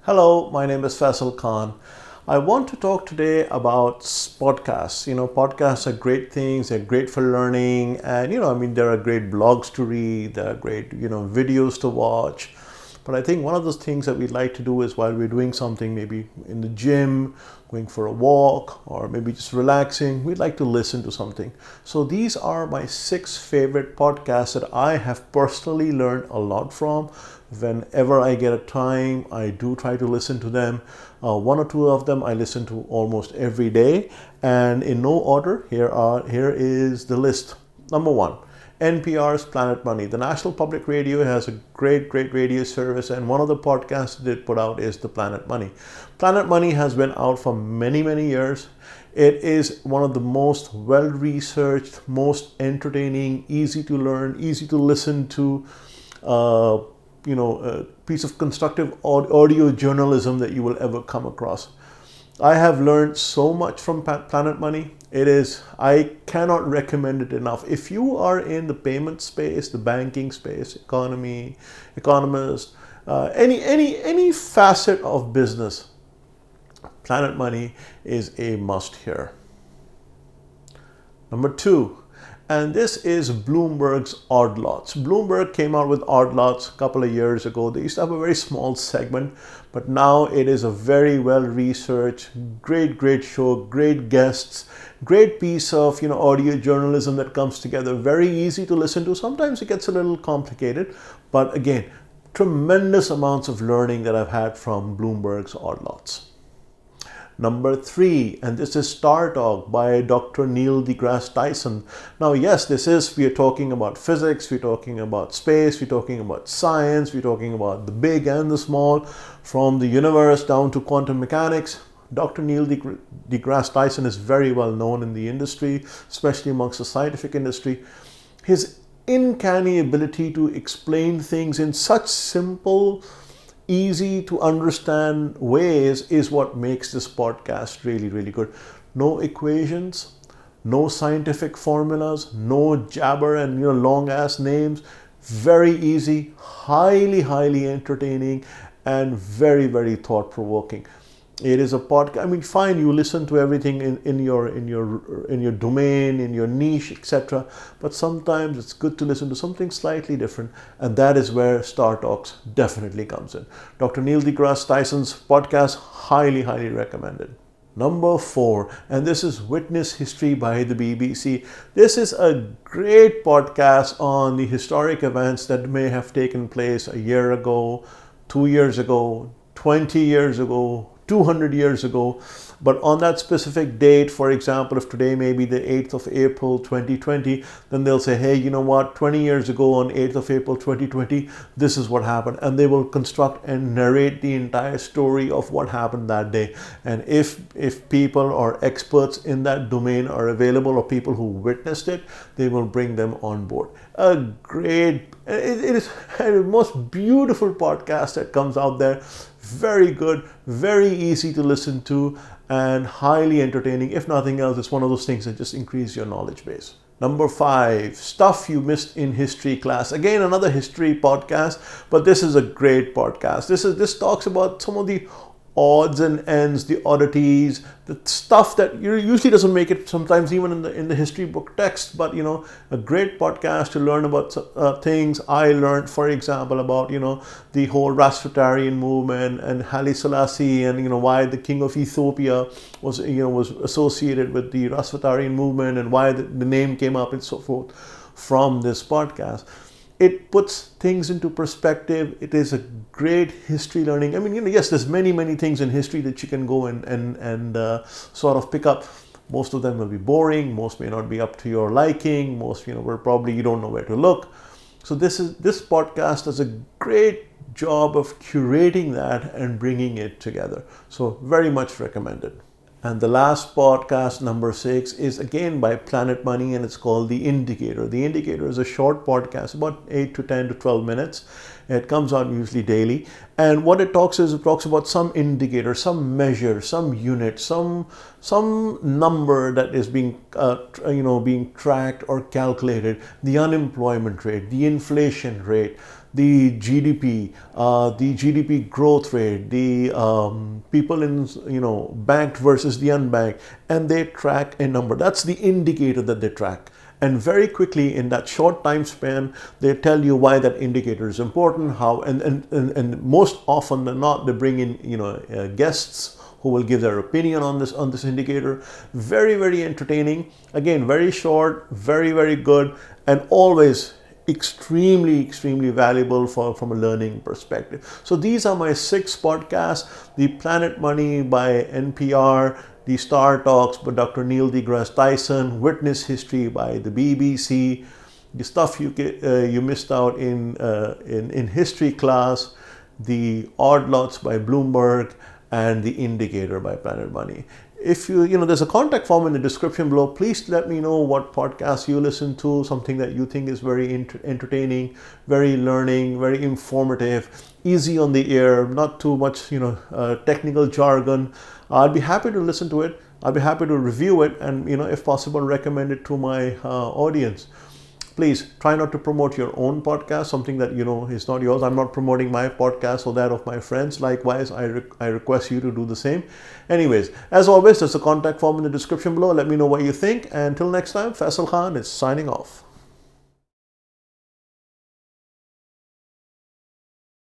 Hello, my name is Faisal Khan. I want to talk today about podcasts. Podcasts are great things, they're great for learning, and there are great blogs to read, there are great, videos to watch. But I think one of those things that we'd like to do is while we're doing something, maybe in the gym, going for a walk, or maybe just relaxing, we'd like to listen to something. So these are my 6 favorite podcasts that I have personally learned a lot from. Whenever I get a time, I do try to listen to them. One or two of them I listen to almost every day, and in no order. Here is the list. Number 1, NPR's Planet Money. The National Public Radio has a great radio service, and one of the podcasts they put out is the Planet Money. Planet Money has been out for many years. It is one of the most well-researched, most entertaining, easy to learn, easy to listen to, a piece of constructive audio journalism that you will ever come across. I have learned so much from Planet Money. I cannot recommend it enough. If you are in the payment space, the banking space, economist, any facet of business, Planet Money is a must here. Number 2, and this is Bloomberg's Odd Lots. Bloomberg came out with Odd Lots a couple of years ago. They used to have a very small segment, but now it is a very well-researched, great show, great guests, great piece of audio journalism that comes together. Very easy to listen to. Sometimes it gets a little complicated, but again, tremendous amounts of learning that I've had from Bloomberg's Odd Lots. Number 3, and this is Star Talk by Dr. Neil deGrasse Tyson. Now, yes, we are talking about physics, we're talking about space, we're talking about science, we're talking about the big and the small, from the universe down to quantum mechanics. Dr. Neil deGrasse Tyson is very well known in the industry, especially amongst the scientific industry. His uncanny ability to explain things in such simple, easy to understand ways is what makes this podcast really good. No equations, no scientific formulas, no jabber and long ass names. Very easy, highly entertaining, and very thought provoking. It is a podcast. Fine, you listen to everything in your domain, in your niche, etc. But sometimes it's good to listen to something slightly different, and that is where Star Talks definitely comes in. Dr. Neil deGrasse Tyson's podcast, highly recommended. Number 4, and this is Witness History by the BBC. This is a great podcast on the historic events that may have taken place a year ago, 2 years ago, 20 years ago, 200 years ago, but on that specific date, for example, if today may be the 8th of April 2020, then they'll say, hey, you know what, 20 years ago on 8th of April 2020, this is what happened, and they will construct and narrate the entire story of what happened that day. And if people or experts in that domain are available, or people who witnessed it, they will bring them on board. It is the most beautiful podcast that comes out there. Very good, very easy to listen to, and highly entertaining. If nothing else, it's one of those things that just increase your knowledge base. Number 5, Stuff You Missed in History Class. Again, another history podcast, but this is a great podcast. This talks about some of the odds and ends, the oddities, the stuff that usually doesn't make it sometimes even in the history book text, but a great podcast to learn about things. I learned, for example, about the whole Rastafarian movement and Haile Selassie, and why the king of Ethiopia was associated with the Rastafarian movement, and why the name came up and so forth from this podcast. It puts things into perspective. It is a great history learning. Yes, there's many things in history that you can go and sort of pick up. Most of them will be boring. Most may not be up to your liking. Most, where probably you don't know where to look. So this podcast does a great job of curating that and bringing it together. So very much recommended. And the last podcast, number 6, is again by Planet Money, and it's called The Indicator. The Indicator is a short podcast, about 8 to 10 to 12 minutes. It comes out usually daily. And what it talks about some indicator, some measure, some unit, some number that is being tracked or calculated. The unemployment rate, the inflation rate, the GDP, the GDP growth rate, the people in, banked versus the unbanked, and they track a number. That's the indicator that they track. And very quickly, in that short time span, they tell you why that indicator is important, how, and most often than not, they bring in, guests who will give their opinion on this indicator. Very, very entertaining. Again, very short, very, very good, and always extremely valuable from a learning perspective. So these are my 6 podcasts: the Planet Money by NPR, the Star Talks by Dr. Neil deGrasse Tyson, Witness History by the BBC, the stuff you missed out in history class, the Odd Lots by Bloomberg, and the Indicator by Planet Money. If there's a contact form in the description below. Please let me know what podcasts you listen to, something that you think is very entertaining, very learning, very informative, easy on the ear, not too much, technical jargon. I'd be happy to listen to it. I'd be happy to review it and, if possible, recommend it to my audience. Please try not to promote your own podcast, something that is not yours. I'm not promoting my podcast or that of my friends. Likewise, I request you to do the same. Anyways, as always, there's a contact form in the description below. Let me know what you think. And until next time, Faisal Khan is signing off.